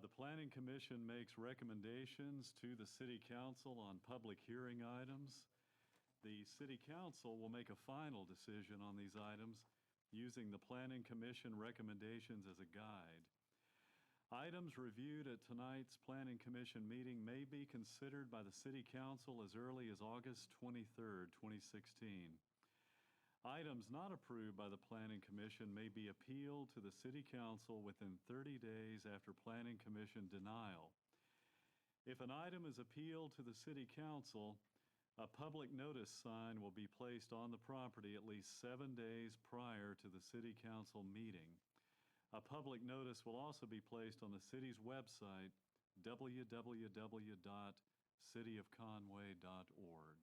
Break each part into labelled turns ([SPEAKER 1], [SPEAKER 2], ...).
[SPEAKER 1] The Planning Commission makes recommendations to the City Council on public hearing items. The City Council will make a final decision on these items using the Planning Commission recommendations as a guide. Items reviewed at tonight's Planning Commission meeting may be considered by the City Council as early as August 23rd, 2016. Items not approved by the Planning Commission may be appealed to the City Council within 30 days after Planning Commission denial. If an item is appealed to the City Council, a public notice sign will be placed on the property at least 7 days prior to the City Council meeting. A public notice will also be placed on the city's website, www.cityofconway.org.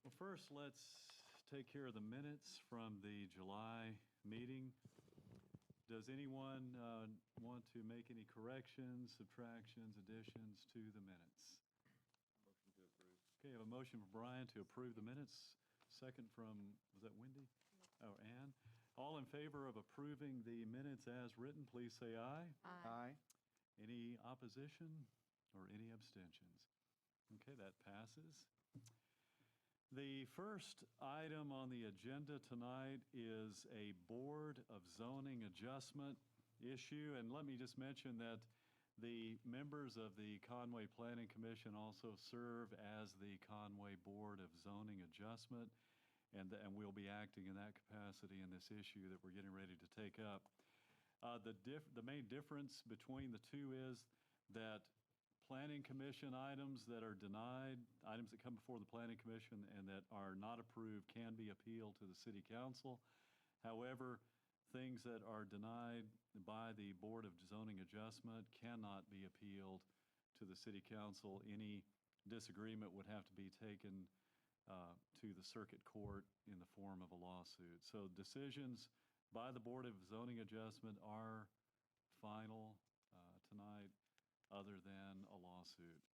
[SPEAKER 1] Well, first, let's take care of the minutes from the July meeting. Does anyone want to make any corrections, subtractions, additions to the minutes?
[SPEAKER 2] Motion to approve.
[SPEAKER 1] Okay, I have a motion from Brian to approve the minutes. Second from, was that Wendy? Oh, Ann. All in favor of approving the minutes as written, please say aye.
[SPEAKER 2] Aye.
[SPEAKER 1] Any opposition or any abstentions? Okay, that passes. The first item on the agenda tonight is a Board of Zoning Adjustment issue. And let me just mention that the members of the Conway Planning Commission also serve as the Conway Board of Zoning Adjustment, and we'll be acting in that capacity in this issue that we're getting ready to take up. The main difference between the two is that Planning Commission items that are denied, items that come before the Planning Commission and that are not approved can be appealed to the City Council. However, things that are denied by the Board of Zoning Adjustment cannot be appealed to the City Council. Any disagreement would have to be taken to the Circuit Court in the form of a lawsuit. So decisions by the Board of Zoning Adjustment are final tonight, other than a lawsuit.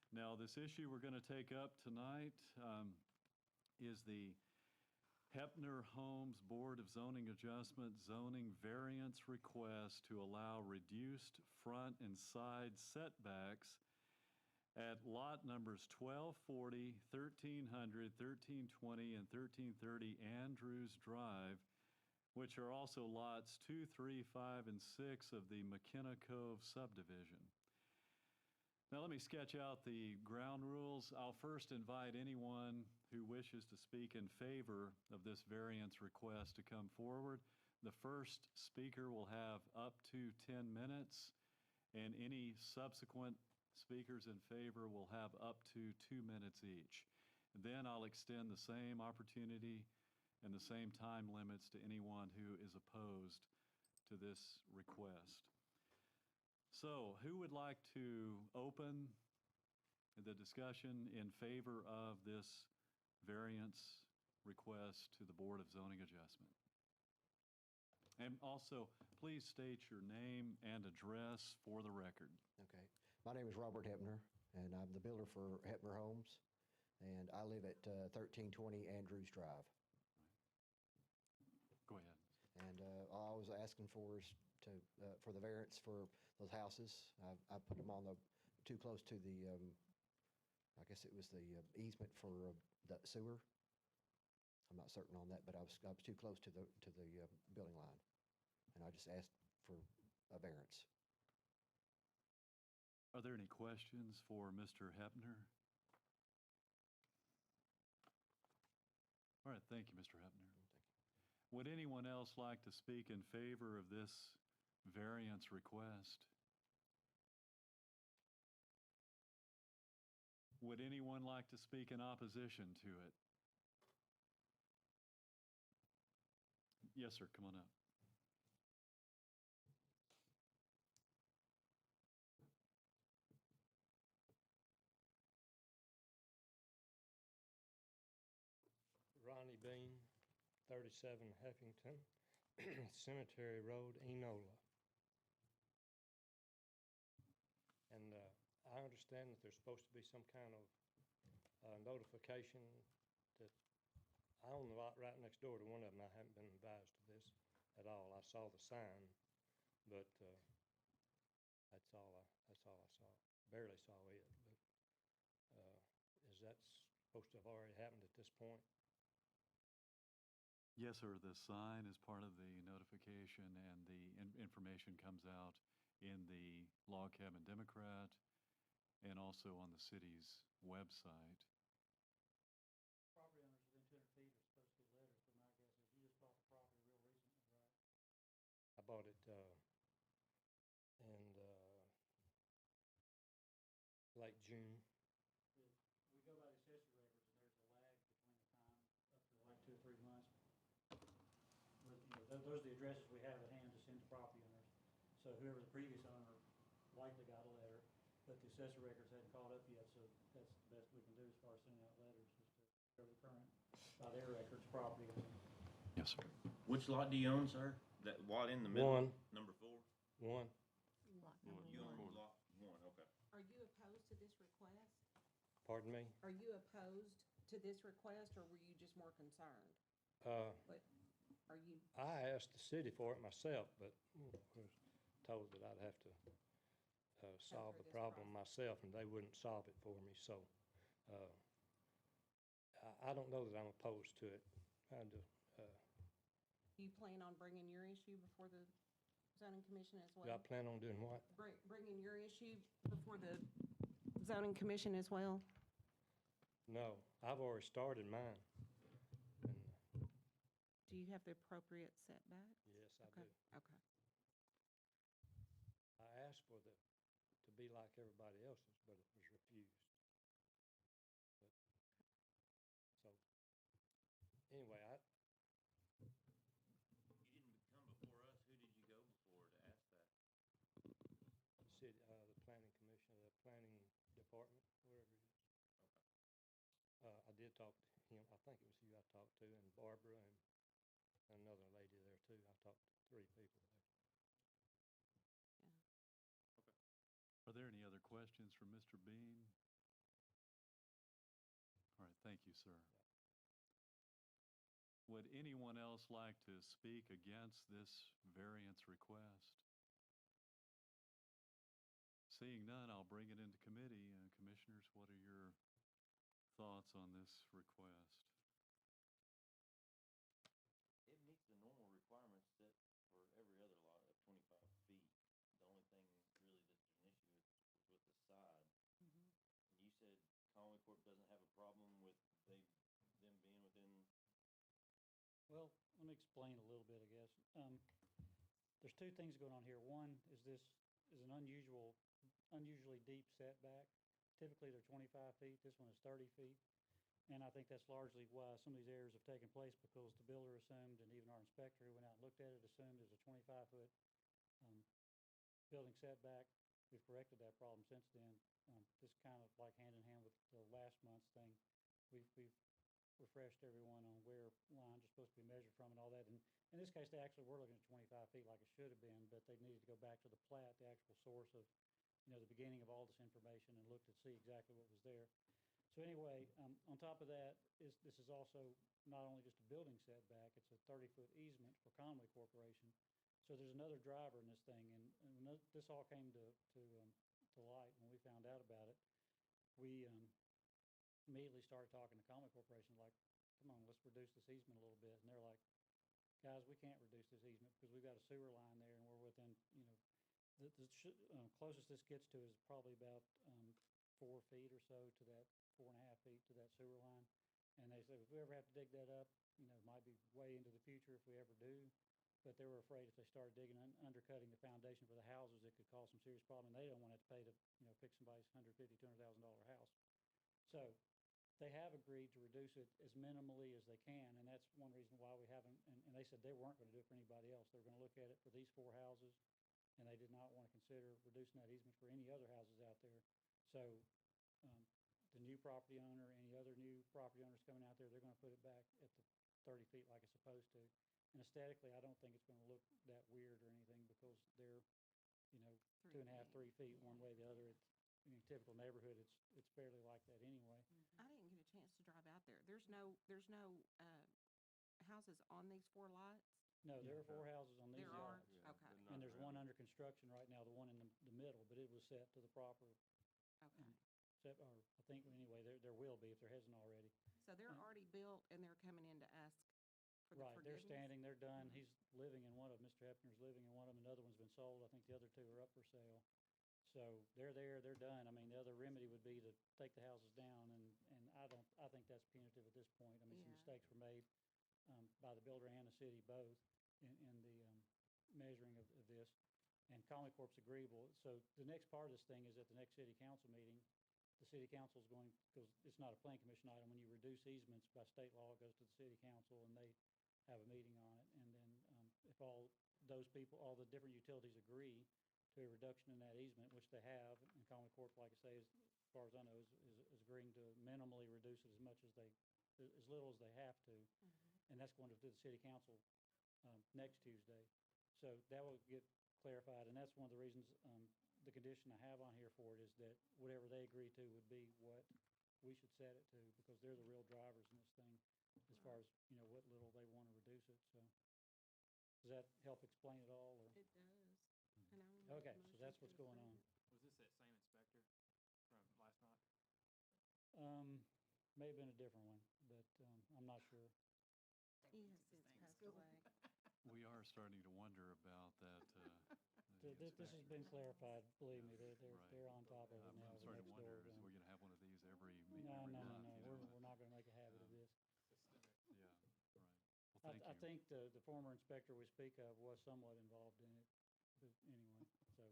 [SPEAKER 1] Now, this issue we're going to take up tonight is the Hepner Homes Board of Zoning Adjustment zoning variance request to allow reduced front and side setbacks at lot numbers 1240, 1300, 1320, and 1330 Andrews Drive, which are also lots 2, 3, 5, and 6 of the McKenna Cove subdivision. Now let me sketch out the ground rules. I'll first invite anyone who wishes to speak in favor of this variance request to come forward. The first speaker will have up to 10 minutes, and any subsequent speakers in favor will have up to 2 minutes each. Then I'll extend the same opportunity and the same time limits to anyone who is opposed to this request. So, who would like to open the discussion in favor of this variance request to the Board of Zoning Adjustment? And also, please state your name and address for the record.
[SPEAKER 3] Okay. My name is Robert Hepner, and I'm the builder for Hepner Homes, and I live at 1320 Andrews Drive.
[SPEAKER 1] Go ahead.
[SPEAKER 3] And all I was asking for is for the variance for those houses. I put them on too close to the, I guess it was the easement for the sewer. I'm not certain on that, but I was too close to the building line, and I just asked for a variance.
[SPEAKER 1] Are there any questions for Mr. Hepner? All right, thank you, Mr. Hepner.
[SPEAKER 3] Thank you.
[SPEAKER 1] Would anyone else like to speak in favor of this variance request? Would anyone like to speak in opposition to it? Yes, sir, come on up.
[SPEAKER 4] Ronnie Bean, 37 Heffington, Cemetery Road, Enola. And I understand that there's supposed to be some kind of notification that I own the lot right next door to one of them. I haven't been advised of this at all. I saw the sign, but that's all I saw. Barely saw it, but, is that supposed to have already happened at this point?
[SPEAKER 1] Yes, sir, the sign is part of the notification, and the information comes out in the Log Cabin Democrat and also on the city's website.
[SPEAKER 5] Property owners within 200 feet are supposed to get letters, but my guess is you just bought the property real recently, right?
[SPEAKER 4] I bought it, in, late June.
[SPEAKER 5] We go by the assessor records, and there's a lag between the time up to like 2 or 3 months. But, you know, those are the addresses we have at hand to send to property owners. So whoever the previous owner likely got a letter, but the assessor records hadn't caught up yet, so that's the best we can do as far as sending out letters, is to whoever the current, by their records, property owner.
[SPEAKER 1] Yes, sir.
[SPEAKER 2] Which lot do you own, sir? That lot in the middle?
[SPEAKER 4] One.
[SPEAKER 2] Number 4?
[SPEAKER 4] One.
[SPEAKER 6] Lot
[SPEAKER 2] You
[SPEAKER 6] number
[SPEAKER 2] own
[SPEAKER 6] one.
[SPEAKER 2] lot 1, okay.
[SPEAKER 6] Are you opposed to this request?
[SPEAKER 4] Pardon me?
[SPEAKER 6] Are you opposed to this request, or were you just more concerned?
[SPEAKER 4] But
[SPEAKER 6] Are you,
[SPEAKER 4] I asked the city for it myself, but was told that I'd have to solve the
[SPEAKER 6] through this
[SPEAKER 4] problem
[SPEAKER 6] process.
[SPEAKER 4] myself, and they wouldn't solve it for me, so I don't know that I'm opposed to it.
[SPEAKER 6] do you plan on bringing your issue before the zoning commission as
[SPEAKER 4] Do I
[SPEAKER 6] well?
[SPEAKER 4] plan on doing what?
[SPEAKER 6] Bringing your issue before the zoning commission as well?
[SPEAKER 4] No, I've already started mine. And,
[SPEAKER 6] Do you have the appropriate setbacks?
[SPEAKER 4] yes, I
[SPEAKER 6] Okay,
[SPEAKER 4] do.
[SPEAKER 6] okay.
[SPEAKER 4] I asked for to be like everybody else's, but it was refused. So, anyway,
[SPEAKER 2] You didn't come before us. Who did you go before to ask that?
[SPEAKER 4] city, the planning commission, the planning department, whatever it is. I did talk to him, I think it was you I talked to, and Barbara, and another lady there too. I talked to 3 people there.
[SPEAKER 1] Are there any other questions for Mr. Bean? All right, thank you, sir. Would anyone else like to speak against this variance request? Seeing none, I'll bring it into committee. Commissioners, what are your thoughts on this request?
[SPEAKER 2] It meets the normal requirements that for every other lot of 25 feet. The only thing really that's an issue is with the side.
[SPEAKER 6] Mhm.
[SPEAKER 2] And you said Conway Corp doesn't have a problem with them being within.
[SPEAKER 5] Well, let me explain a little bit, I guess. There's 2 things going on here. One is this is an unusually deep setback. Typically, they're 25 feet. This one is 30 feet. And I think that's largely why some of these errors have taken place, because the builder assumed, and even our inspector who went out and looked at it, assumed it was a 25-foot building setback. We've corrected that problem since then. Just kind of like hand in hand with the last month's thing. We've refreshed everyone on where lines are supposed to be measured from and all that. And in this case, they actually were looking at 25 feet like it should have been, but they needed to go back to the plat, the actual source of, the beginning of all this information, and look to see exactly what was there. So anyway, on top of that, this is also not only just a building setback, it's a 30-foot easement for Conway Corporation. So there's another driver in this thing, and when this all came to light, when we found out about it, we immediately started talking to Conway Corporation, like, come on, let's reduce this easement a little bit. And they're like, guys, we can't reduce this easement because we've got a sewer line there, and we're within, the closest this gets to is probably about 4 feet or so to that, 4.5 feet to that sewer line. And they said, if we ever have to dig that up, it might be way into the future if we ever do. But they were afraid if they started digging, undercutting the foundation for the houses, it could cause some serious problem. And they don't want to have to pay to, fix somebody's $150,000, $200,000 house. So they have agreed to reduce it as minimally as they can. And that's one reason why we haven't, and they said they weren't going to do it for anybody else. They were going to look at it for these 4 houses, and they did not want to consider reducing that easement for any other houses out there. So the new property owner, any other new property owners coming out there, they're going to put it back at the 30 feet like it's supposed to. And aesthetically, I don't think it's going to look that weird or anything, because they're, 2.5, 3 feet one way or the other. It's, typical neighborhood, it's fairly like that anyway.
[SPEAKER 6] I didn't get a chance to drive out there. There's no houses on these 4 lots?
[SPEAKER 5] No, there are 4 houses on these
[SPEAKER 6] There are,
[SPEAKER 5] lots.
[SPEAKER 2] Yeah,
[SPEAKER 6] okay,
[SPEAKER 2] but not
[SPEAKER 5] And there's one
[SPEAKER 2] around.
[SPEAKER 5] under construction right now, the one in the middle, but it was set to the proper,
[SPEAKER 6] okay.
[SPEAKER 5] set, or I think, anyway, there will be if there hasn't already.
[SPEAKER 6] So they're
[SPEAKER 5] Yeah.
[SPEAKER 6] already built and they're coming in to ask for the
[SPEAKER 5] Right, they're
[SPEAKER 6] forgiveness?
[SPEAKER 5] standing, they're done. He's living in one of them, Mr. Hepner's living in one of them, another one's been sold. I think the other 2 are up for sale. So they're there, they're done. I mean, the other remedy would be to take the houses down, and I think that's punitive at this point. I mean, some
[SPEAKER 6] Yeah.
[SPEAKER 5] mistakes were made by the builder and the city both in the measuring of this. And Conway Corp's agreeable. So the next part of this thing is at the next city council meeting, the city council's going, because it's not a plan commission item, when you reduce easements by state law, it goes to the city council, and they have a meeting on it. And then if all those people, all the different utilities agree to a reduction in that easement, which they have, and Conway Corp, like I say, as far as I know, is agreeing to minimally reduce it as much as as little as they have to. And that's going to the city council next Tuesday. So that will get clarified, and that's one of the reasons, the condition I have on here for it is that whatever they agree to would be what we should set it to, because they're the real drivers in this thing, as far as, what little they want to reduce it, so. Does that help explain it all, or?
[SPEAKER 6] It does. And I will make a
[SPEAKER 5] Okay, so
[SPEAKER 6] motion
[SPEAKER 5] that's
[SPEAKER 6] to
[SPEAKER 5] what's going
[SPEAKER 6] approve
[SPEAKER 5] on.
[SPEAKER 6] it.
[SPEAKER 7] Was this that same inspector from last month?
[SPEAKER 5] May have been a different one, but, I'm not sure.
[SPEAKER 6] He has since passed away.
[SPEAKER 1] We are starting to wonder about that.
[SPEAKER 5] This has been clarified, believe me,
[SPEAKER 1] Right.
[SPEAKER 5] they're on top of it
[SPEAKER 1] I'm
[SPEAKER 5] now,
[SPEAKER 1] I'm
[SPEAKER 5] the
[SPEAKER 1] starting
[SPEAKER 5] next
[SPEAKER 1] to wonder,
[SPEAKER 5] door.
[SPEAKER 1] is we going to have one of these every
[SPEAKER 5] No,
[SPEAKER 1] every
[SPEAKER 5] no,
[SPEAKER 1] month?
[SPEAKER 5] no,
[SPEAKER 1] you know?
[SPEAKER 5] we're not gonna make a habit of this.
[SPEAKER 7] Systemic.
[SPEAKER 1] Yeah, right. Well, thank you.
[SPEAKER 5] I think the former inspector we speak of was somewhat involved in it, but anyway, so.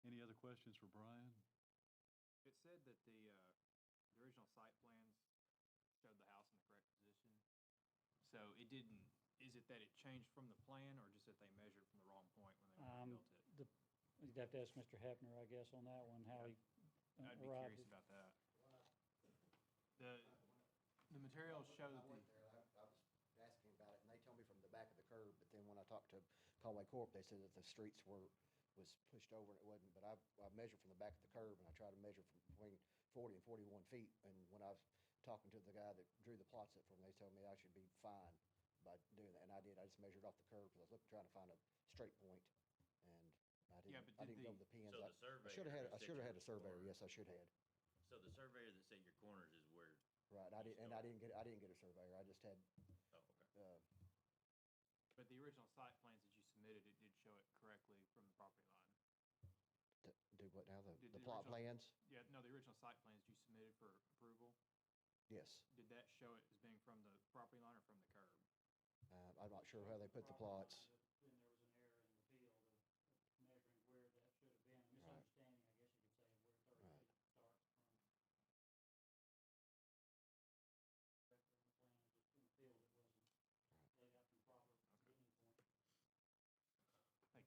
[SPEAKER 1] Any other questions for Brian?
[SPEAKER 7] It said that the original site plans showed the house in the correct position. So it didn't, is it that it changed from the plan, or just that they measured from the wrong point when they built it?
[SPEAKER 5] You'd have to ask Mr. Hepner, I guess, on that one, how he
[SPEAKER 7] I'd be
[SPEAKER 5] arrived
[SPEAKER 7] curious
[SPEAKER 5] at.
[SPEAKER 7] about that. The materials show that
[SPEAKER 3] I went there, I was asking about it, and they told me from the back of the curb, but then when I talked to Conway Corp, they said that the streets was pushed over and it wasn't, but I measured from the back of the curb, and I tried to measure from between 40 and 41 feet, and when I was talking to the guy that drew the plots up for me, they told me I should be fine by doing that, and I did. I just measured off the curb, because I was trying to find a straight point, and
[SPEAKER 7] Yeah,
[SPEAKER 3] I
[SPEAKER 7] but
[SPEAKER 3] didn't go with the pins.
[SPEAKER 2] So the surveyor.
[SPEAKER 3] I should have had a surveyor, yes, I should have.
[SPEAKER 2] So the surveyor that said your corners is where,
[SPEAKER 3] Right, I didn't get a surveyor, I just had,
[SPEAKER 2] oh, okay.
[SPEAKER 7] But the original site plans that you submitted, it did show it correctly from the property line.
[SPEAKER 3] do what now,
[SPEAKER 7] Did
[SPEAKER 3] the
[SPEAKER 7] the
[SPEAKER 3] plot
[SPEAKER 7] original-
[SPEAKER 3] plans?
[SPEAKER 7] Yeah, no, the original site plans you submitted for approval,
[SPEAKER 3] Yes.
[SPEAKER 7] did that show it as being from the property line or from the curb?
[SPEAKER 3] I'm not sure how they put the plots.
[SPEAKER 5] Then there was an error in the field of measuring where that should have been, a
[SPEAKER 3] Right.
[SPEAKER 5] misunderstanding, I guess you could say, of where 30
[SPEAKER 3] Right.
[SPEAKER 5] feet starts from. Correctly on the plans, just in the field, it wasn't laid out from the proper beginning point.
[SPEAKER 7] Thank you.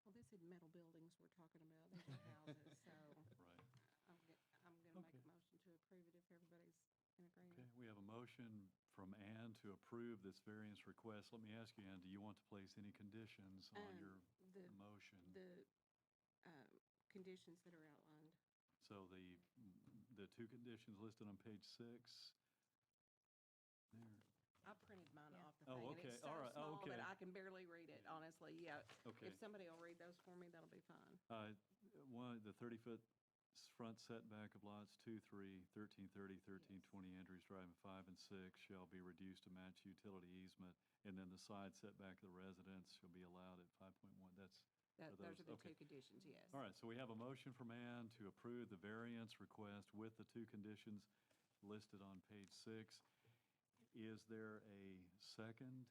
[SPEAKER 6] Well, this is metal buildings we're talking about, these are houses, so
[SPEAKER 1] Right.
[SPEAKER 6] I'm gonna make
[SPEAKER 1] Okay.
[SPEAKER 6] a motion to approve it if everybody's in
[SPEAKER 1] Okay,
[SPEAKER 6] agreement.
[SPEAKER 1] we have a motion from Ann to approve this variance request. Let me ask you, Ann, do you want to place any conditions on your
[SPEAKER 6] The,
[SPEAKER 1] motion?
[SPEAKER 6] the, conditions that are outlined.
[SPEAKER 1] So the 2 conditions listed on page 6, there,
[SPEAKER 6] I printed mine off the
[SPEAKER 1] Oh,
[SPEAKER 6] thing, and
[SPEAKER 1] okay,
[SPEAKER 6] it's
[SPEAKER 1] all
[SPEAKER 6] so
[SPEAKER 1] right,
[SPEAKER 6] small
[SPEAKER 1] okay.
[SPEAKER 6] that I can barely read it, honestly, yeah.
[SPEAKER 1] okay.
[SPEAKER 6] If somebody will read those for me, that'll be fine.
[SPEAKER 1] The 30-foot front setback of lots 2, 3, 1330, 1320 Andrews Drive, and 5 and 6 shall be reduced to match utility easement, and then the side setback of the residence shall be allowed at 5.1.
[SPEAKER 6] Those are the
[SPEAKER 1] okay.
[SPEAKER 6] 2 conditions, yes.
[SPEAKER 1] All right, so we have a motion from Ann to approve the variance request with the 2 conditions listed on page 6. Is there a second?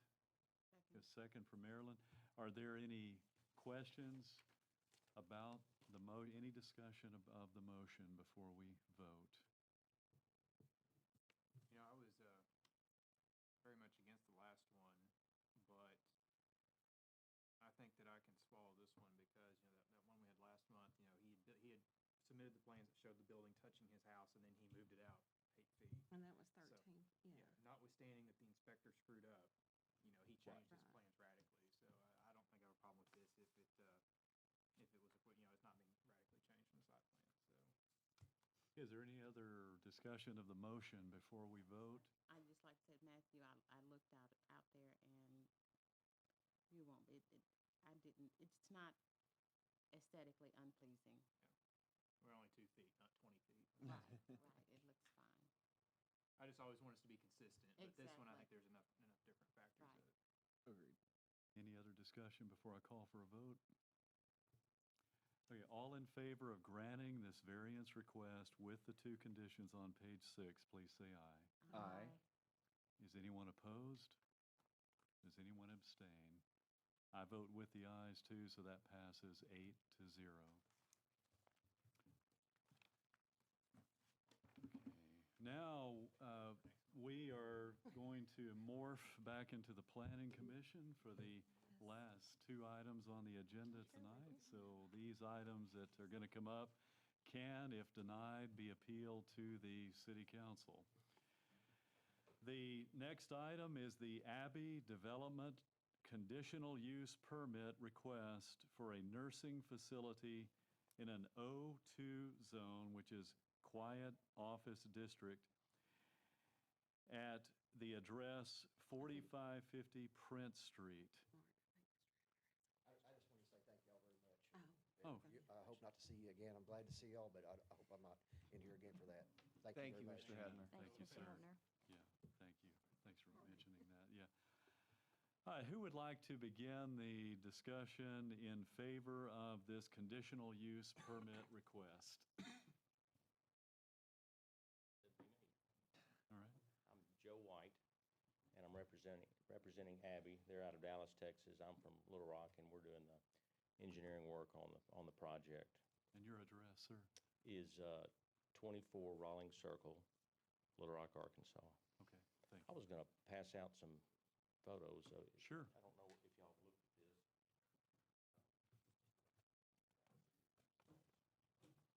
[SPEAKER 1] A second from Marilyn. Are there any questions about any discussion of the motion before we vote?
[SPEAKER 7] I was very much against the last one, but I think that I can swallow this one because, that one we had last month, he had submitted the plans that showed the building touching his house, and then he moved it out 8 feet.
[SPEAKER 6] And that was
[SPEAKER 7] So,
[SPEAKER 6] 13, yeah.
[SPEAKER 7] Notwithstanding that the inspector screwed up, he changed his
[SPEAKER 6] Right.
[SPEAKER 7] plans radically. So I don't think I have a problem with this if it was, it's not being radically changed from the site plan, so.
[SPEAKER 1] Is there any other discussion of the motion before we vote?
[SPEAKER 8] I just like said, Matthew, I looked out there and you won't, I didn't, it's not aesthetically unpleasing.
[SPEAKER 7] We're only 2 feet, not 20 feet.
[SPEAKER 8] Right, right, it looks fine.
[SPEAKER 7] I just always want us to be consistent, but this one, I think
[SPEAKER 8] Exactly.
[SPEAKER 7] there's enough different factors
[SPEAKER 8] Right.
[SPEAKER 7] that
[SPEAKER 1] Agreed. Any other discussion before I call for a vote? Okay, all in favor of granting this variance request with the two conditions on page 6, please say aye.
[SPEAKER 9] Aye.
[SPEAKER 1] Is anyone opposed? Does anyone abstain? I vote with the ayes too, so that passes 8-0. Okay, now we are going to morph back into the Planning Commission for the last two items on the agenda tonight. So these items that are going to come up can, if denied, be appealed to the City Council. The next item is the Abbey Development Conditional Use Permit request for a nursing facility in an O2 zone, which is Quiet Office District, at the address 4550 Prince Street.
[SPEAKER 3] I just want to say thank y'all very much.
[SPEAKER 1] Oh.
[SPEAKER 3] I hope not to see you again. I'm glad to see y'all, but I hope I'm not in here again for that.
[SPEAKER 9] Thank
[SPEAKER 3] very
[SPEAKER 9] you,
[SPEAKER 3] much.
[SPEAKER 9] Mr. Hedner.
[SPEAKER 1] Thank you, sir. Yeah, thank you. Thanks for mentioning that, yeah. All right, who would like to begin the discussion in favor of this conditional use permit request? All right,
[SPEAKER 2] I'm Joe White, and I'm representing Abby. They're out of Dallas, Texas. I'm from Little Rock, and we're doing the engineering work on the project.
[SPEAKER 1] and your address, sir?
[SPEAKER 2] Is 24 Rawlings Circle, Little Rock, Arkansas.
[SPEAKER 1] Okay, thank
[SPEAKER 2] I
[SPEAKER 1] you.
[SPEAKER 2] was going to pass out some photos.
[SPEAKER 1] Sure.
[SPEAKER 2] I don't know if y'all have looked at this.
[SPEAKER 1] Thank you, sir.
[SPEAKER 6] Oh, okay.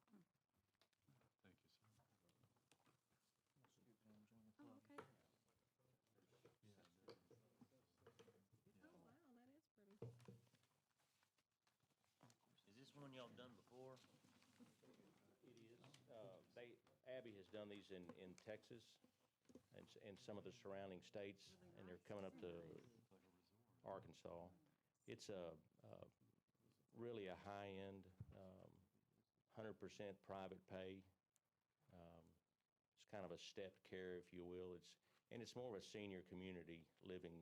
[SPEAKER 6] Oh, wow, that is pretty.
[SPEAKER 2] Is this one y'all done before? It is. Abby has done these in Texas and some of the surrounding states, and they're coming up to Arkansas. It's really a high-end, 100% private pay. It's kind of a stepped care, if you will. It's more of a senior community living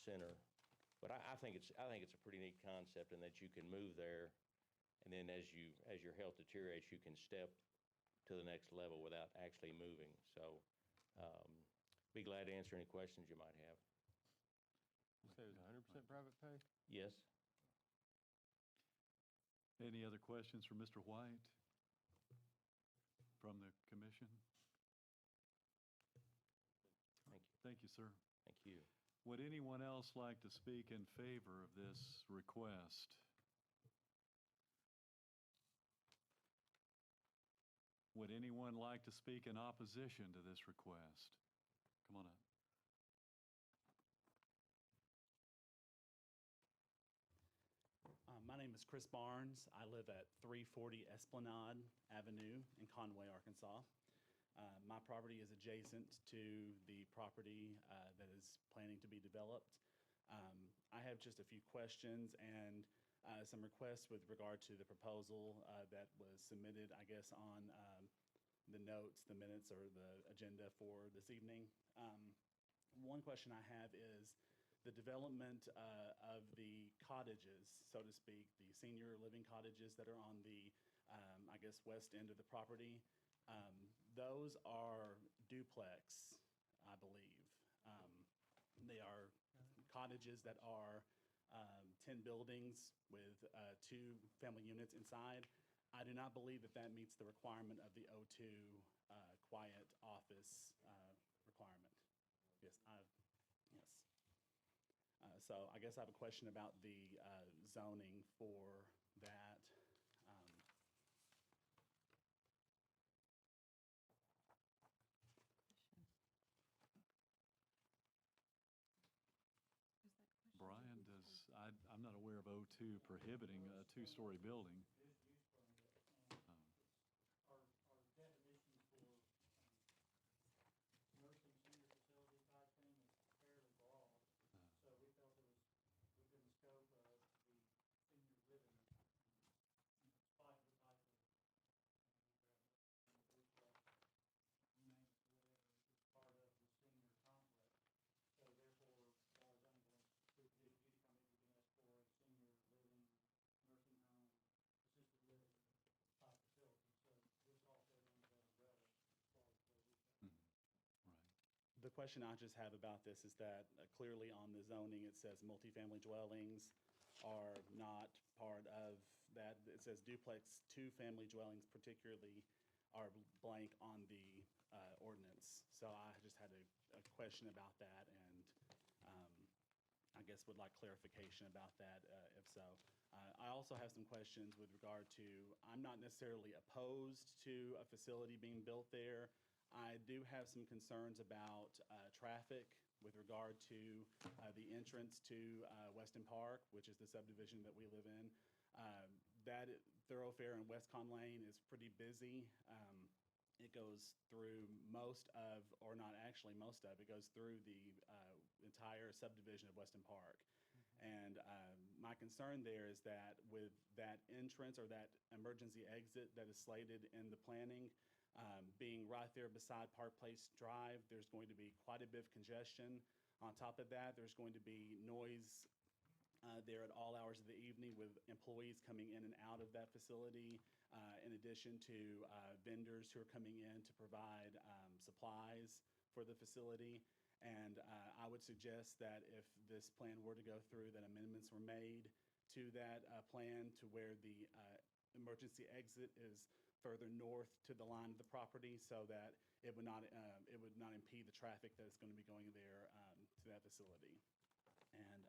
[SPEAKER 2] center. But I think it's a pretty neat concept in that you can move there, and then as your health deteriorates, you can step to the next level without actually moving. So, be glad to answer any questions you might have.
[SPEAKER 10] You say it was 100% private pay?
[SPEAKER 2] Yes.
[SPEAKER 1] Any other questions for Mr. White from the commission?
[SPEAKER 2] Thank you.
[SPEAKER 1] Thank you, sir.
[SPEAKER 2] Thank you.
[SPEAKER 1] Would anyone else like to speak in favor of this request? Would anyone like to speak in opposition to this request? Come on up.
[SPEAKER 11] My name is Chris Barnes. I live at 340 Esplanade Avenue in Conway, Arkansas. My property is adjacent to the property that is planning to be developed. I have just a few questions and some requests with regard to the proposal that was submitted, I guess, on the notes, the minutes, or the agenda for this evening. One question I have is the development of the cottages, so to speak, the senior living cottages that are on the, I guess, west end of the property. Those are duplex, I believe. They are cottages that are 10 buildings with 2 family units inside. I do not believe that that meets the requirement of the O2 quiet office requirement. Yes, yes. So I guess I have a question about the zoning for that.
[SPEAKER 1] Brian, I'm not aware of to prohibiting a two-story building.
[SPEAKER 5] It is use permit, and our definition for nursing senior facility type thing is fairly broad. So we felt it was within the scope of the senior living, spot the type of, duplex, you name it, whatever is part of the senior complex. So therefore, by zoning ordinance, through conditional use permit, you can ask for a senior living, nursing home, assisted living type facility. So this all fell under that umbrella as far as where we fell.
[SPEAKER 1] Right.
[SPEAKER 11] The question I just have about this is that clearly on the zoning, it says multifamily dwellings are not part of that. It says duplex, two-family dwellings particularly are blank on the ordinance. So I just had a question about that, and I guess would like clarification about that, if so. I also have some questions with regard to, I'm not necessarily opposed to a facility being built there. I do have some concerns about traffic with regard to the entrance to Weston Park, which is the subdivision that we live in. That thoroughfare in Westcon Lane is pretty busy. It goes through most of, or not actually most of, it goes through the entire subdivision of Weston Park. And my concern there is that with that entrance or that emergency exit that is slated in the planning, being right there beside Park Place Drive, there's going to be quite a bit of congestion. On top of that, there's going to be noise there at all hours of the evening with employees coming in and out of that facility, in addition to vendors who are coming in to provide supplies for the facility. And I would suggest that if this plan were to go through, that amendments were made to that plan to where the emergency exit is further north to the line of the property, so that it would not impede the traffic that is going to be going there to that facility. And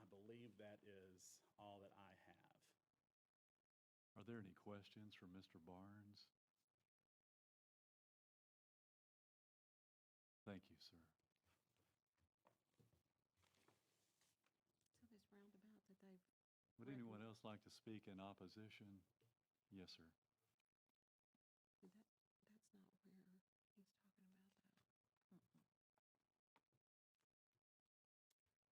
[SPEAKER 11] I believe that is all that I have.
[SPEAKER 1] Are there any questions for Mr. Barnes? Thank you, sir.
[SPEAKER 6] So this roundabout that they've.
[SPEAKER 1] Would anyone else like to speak in opposition? Yes, sir.
[SPEAKER 6] That's not where he's talking about, though.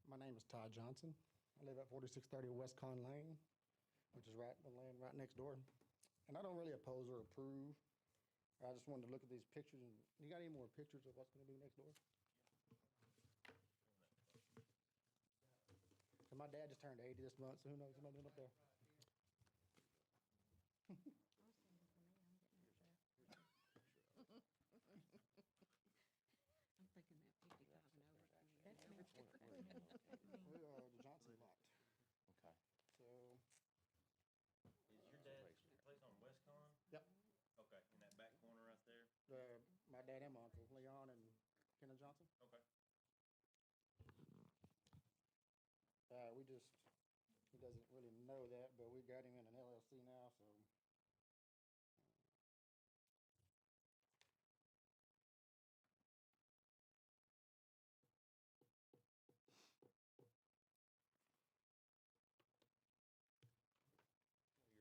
[SPEAKER 9] My name is Todd Johnson. I live at 4630 West Con Lane, which is the land right next door. And I don't really oppose or approve. I just wanted to look at these pictures. And you got any more pictures of what's going to be next door? So my dad just turned 80 this month, so who knows what I'm doing up there.
[SPEAKER 6] I'm thinking that 50,000 over.
[SPEAKER 9] The Johnson lot.
[SPEAKER 2] Okay.
[SPEAKER 9] So,
[SPEAKER 2] Is your dad's place on Westcon?
[SPEAKER 9] yep,
[SPEAKER 2] Okay, in that back corner right there?
[SPEAKER 9] my dad and my uncle, Leon and Kenna Johnson.
[SPEAKER 2] Okay.
[SPEAKER 9] He doesn't really know that, but we got him in an LLC now, so.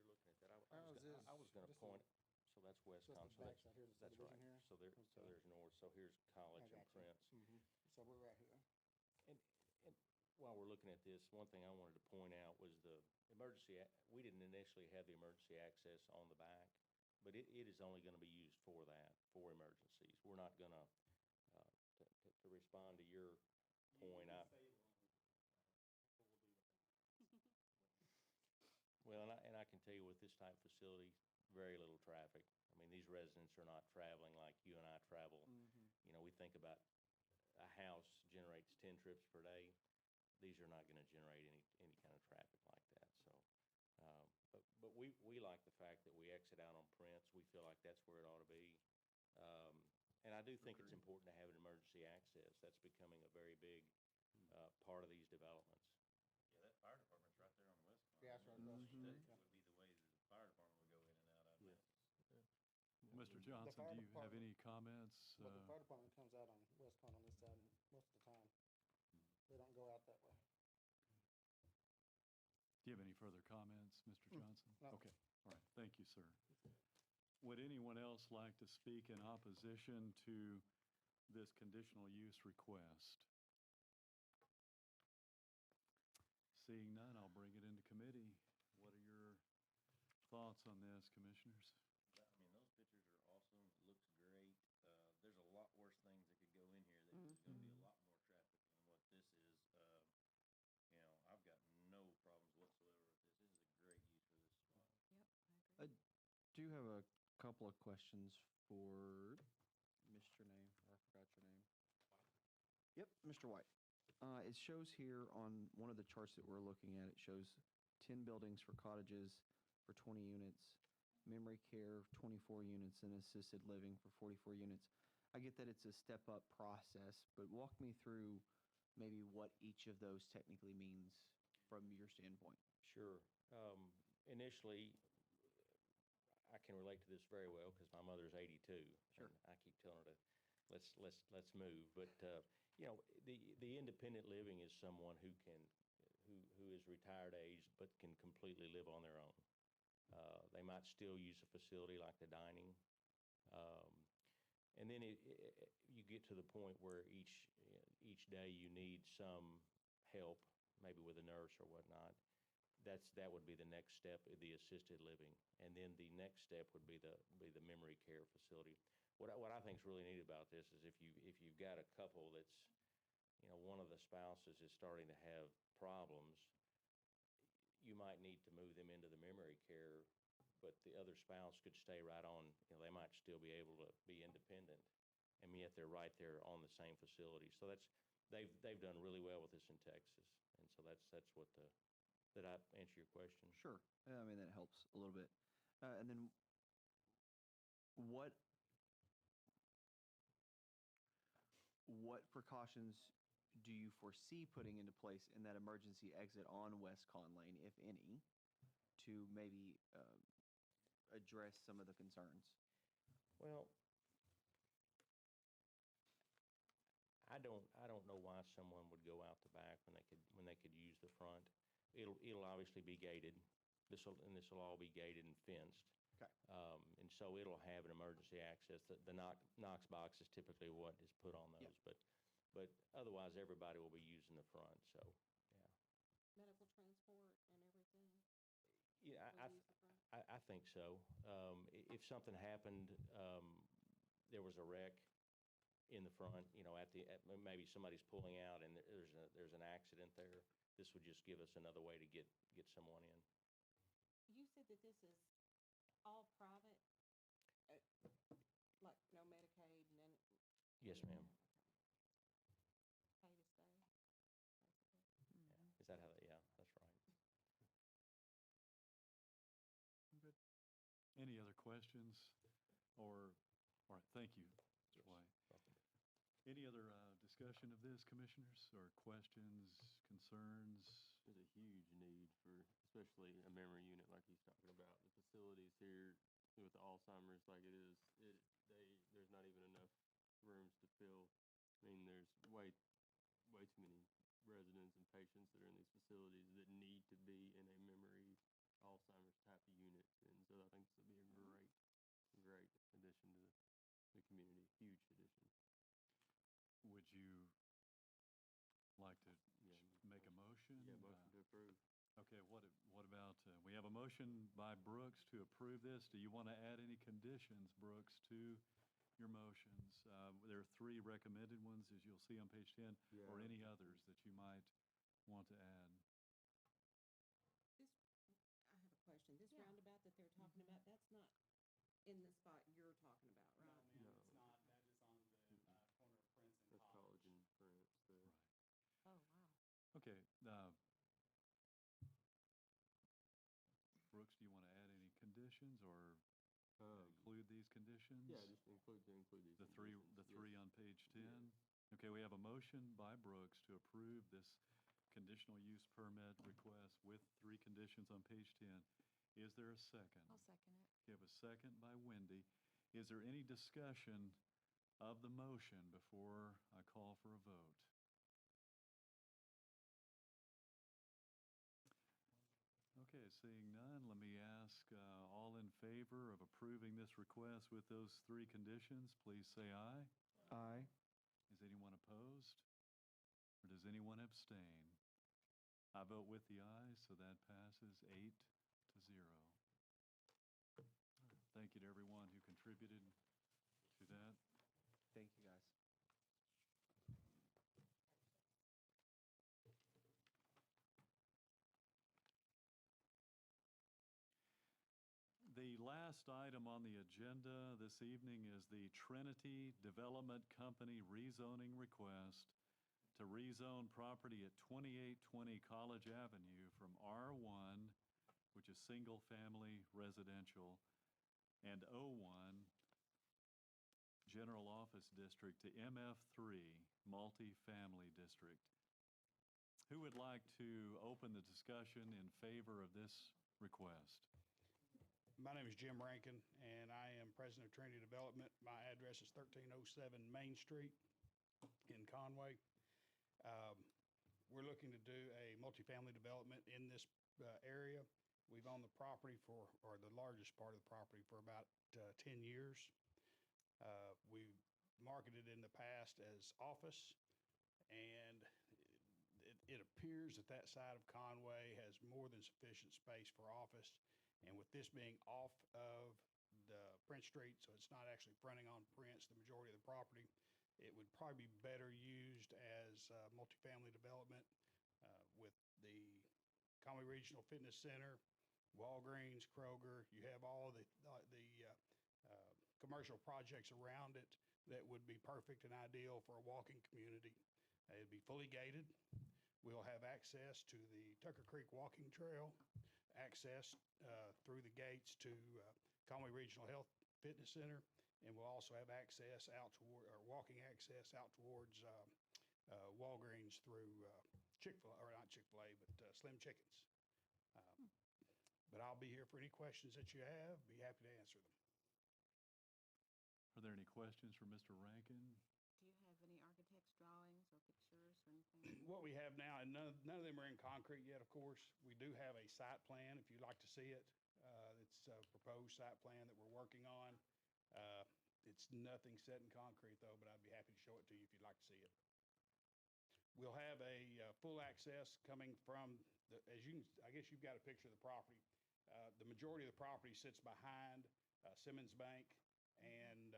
[SPEAKER 2] You're looking at that.
[SPEAKER 9] Ours
[SPEAKER 2] I was
[SPEAKER 9] is
[SPEAKER 2] gonna
[SPEAKER 9] just
[SPEAKER 2] point, so that's Westcon.
[SPEAKER 9] Just the backside here, the
[SPEAKER 2] That's right.
[SPEAKER 9] subdivision here.
[SPEAKER 2] So there's north, so here's College and Prince.
[SPEAKER 9] So we're right here.
[SPEAKER 2] And while we're looking at this, one thing I wanted to point out was the emergency, we didn't initially have the emergency access on the back, but it is only gonna be used for that, for emergencies. We're not gonna, to respond to your point, well, and I can tell you with this type of facility, very little traffic. I mean, these residents are not traveling like you and I travel. You know, we think about a house generates 10 trips per day. These are not gonna generate any kind of traffic like that, so. But we like the fact that we exit out on Prince. We feel like that's where it ought to be. And I do think it's important to have an emergency access. That's becoming a very big part of these developments.
[SPEAKER 12] Yeah, that fire department's right there on the west corner.
[SPEAKER 9] Yeah, that's right across the street.
[SPEAKER 12] That would be the way the fire department would go in and out, I'd imagine.
[SPEAKER 1] Mr. Johnson,
[SPEAKER 9] fire
[SPEAKER 1] do you have
[SPEAKER 9] department-
[SPEAKER 1] any comments?
[SPEAKER 9] But the fire department comes out on Westcon on this side most of the time. They don't go out that way.
[SPEAKER 1] Do you have any further comments, Mr. Johnson?
[SPEAKER 9] no.
[SPEAKER 1] Okay, all right, thank you, sir. Would anyone else like to speak in opposition to this conditional use request? Seeing none, I'll bring it into committee. What are your thoughts on this, commissioners?
[SPEAKER 12] I mean, those pictures are awesome. It looks great. There's a lot worse things that could go in here. There's going to be a lot more traffic than what this is. I've got no problems whatsoever with this. This is a great use for this spot.
[SPEAKER 13] I do have a couple of questions for Mr. Name, or I forgot your name. Yep, Mr. White. It shows here on one of the charts that we're looking at, it shows 10 buildings for cottages for 20 units, memory care 24 units, and assisted living for 44 units. I get that it's a step-up process, but walk me through maybe what each of those technically means from your standpoint.
[SPEAKER 2] Sure. Initially, I can relate to this very well because my mother's 82.
[SPEAKER 13] Sure.
[SPEAKER 2] And I keep telling her to let's move. But the independent living is someone who is retired age but can completely live on their own. They might still use a facility like the dining. And then you get to the point where each day you need some help, maybe with a nurse or whatnot. That would be the next step, the assisted living, and then the next step would be the memory care facility. What I think is really neat about this is if you've got a couple that's, one of the spouses is starting to have problems, you might need to move them into the memory care, but the other spouse could stay right on. They might still be able to be independent, and yet they're right there on the same facility. So they've done really well with this in Texas, and so that's what did I answer your question?
[SPEAKER 13] Sure. I mean, that helps a little bit. And then what precautions do you foresee putting into place in that emergency exit on West Con Lane, if any, to maybe address some of the concerns?
[SPEAKER 2] Well, I don't know why someone would go out the back when they could use the front. It'll obviously be gated. This will all be gated and fenced.
[SPEAKER 13] Okay.
[SPEAKER 2] And so it'll have an emergency access. The Knox box is typically what is put on those,
[SPEAKER 13] Yeah.
[SPEAKER 2] but otherwise everybody will be using the front. So yeah.
[SPEAKER 6] Medical transport and everything?
[SPEAKER 2] Yeah,
[SPEAKER 6] will use the front?
[SPEAKER 2] I think so. If something happened, there was a wreck in the front, maybe somebody's pulling out and there's an accident there. This would just give us another way to get someone in.
[SPEAKER 6] You said that this is all private, like no Medicaid and then?
[SPEAKER 2] Yes, ma'am.
[SPEAKER 6] Pay to stay, basically.
[SPEAKER 2] Is that how yeah, that's right.
[SPEAKER 1] Good. Any other questions? All right, thank you, Mr. White. Any other discussion of this, commissioners, or questions, concerns?
[SPEAKER 10] There's a huge need for, especially a memory unit like he's talking about. The facilities here with the Alzheimer's like it is, there's not even enough rooms to fill. I mean, there's way too many residents and patients that are in these facilities that need to be in a memory Alzheimer's type of units. And so I think this will be a great addition to the community, huge addition.
[SPEAKER 1] Would you like to make a motion?
[SPEAKER 10] Yeah, motion to approve.
[SPEAKER 1] Okay, what about, we have a motion by Brooks to approve this. Do you want to add any conditions, Brooks, to your motions? There are 3 recommended ones, as you'll see on page 10, or any others that you might want to add.
[SPEAKER 6] I have a question. This roundabout that they're talking about, that's not in the spot you're talking about, right?
[SPEAKER 11] No, ma'am, it's not. That is on the corner of Prince and
[SPEAKER 10] That's
[SPEAKER 11] College.
[SPEAKER 10] College and Prince there.
[SPEAKER 8] Oh, wow.
[SPEAKER 1] Okay, Brooks, do you want to add any conditions or include these conditions?
[SPEAKER 10] Yeah, just include these
[SPEAKER 1] The three
[SPEAKER 10] conditions, yes.
[SPEAKER 1] on page 10?
[SPEAKER 10] Yes.
[SPEAKER 1] Okay, we have a motion by Brooks to approve this conditional use permit request with 3 conditions on page 10. Is there a second?
[SPEAKER 8] I'll second it.
[SPEAKER 1] We have a second by Wendy. Is there any discussion of the motion before I call for a vote? seeing none, let me ask all in favor of approving this request with those three conditions, please say aye.
[SPEAKER 13] Aye.
[SPEAKER 1] Is anyone opposed? Or does anyone abstain? I vote with the ayes, so that passes 8-0. Thank you to everyone who contributed to that.
[SPEAKER 13] Thank you, guys.
[SPEAKER 1] The last item on the agenda this evening is the Trinity Development Company rezoning request to rezone property at 2820 College Avenue from R1, which is single-family residential, and O1, General Office District, to MF3, multi-family district. Who would like to open the discussion in favor of this request?
[SPEAKER 14] My name is Jim Rankin, and I am president of Trinity Development. My address is 1307 Main Street in Conway. We're looking to do a multifamily development in this area. We've owned the property or the largest part of the property for about 10 years. We marketed in the past as office, and it appears that that side of Conway has more than sufficient space for office. And with this being off of the Prince Street, so it's not actually fronting on Prince, the majority of the property, it would probably be better used as multifamily development with the Conway Regional Fitness Center, Walgreens, Kroger. You have all the commercial projects around it that would be perfect and ideal for a walking community. It'd be fully gated. We'll have access to the Tucker Creek Walking Trail, access through the gates to Conway Regional Health Fitness Center, and we'll also have access out toward, or walking access out towards Walgreens through Chick-fil-A, or not Chick-fil-A, but Slim Chickens. But I'll be here for any questions that you have. Be happy to answer them.
[SPEAKER 1] Are there any questions for Mr. Rankin?
[SPEAKER 8] Do you have any architect's drawings or pictures or anything?
[SPEAKER 14] What we have now, and none of them are in concrete yet, of course. We do have a site plan, if you'd like to see it. It's a proposed site plan that we're working on. It's nothing set in concrete, though, but I'd be happy to show it to you if you'd like to see it. We'll have a full access coming from, I guess you've got a picture of the property. The majority of the property sits behind Simmons Bank and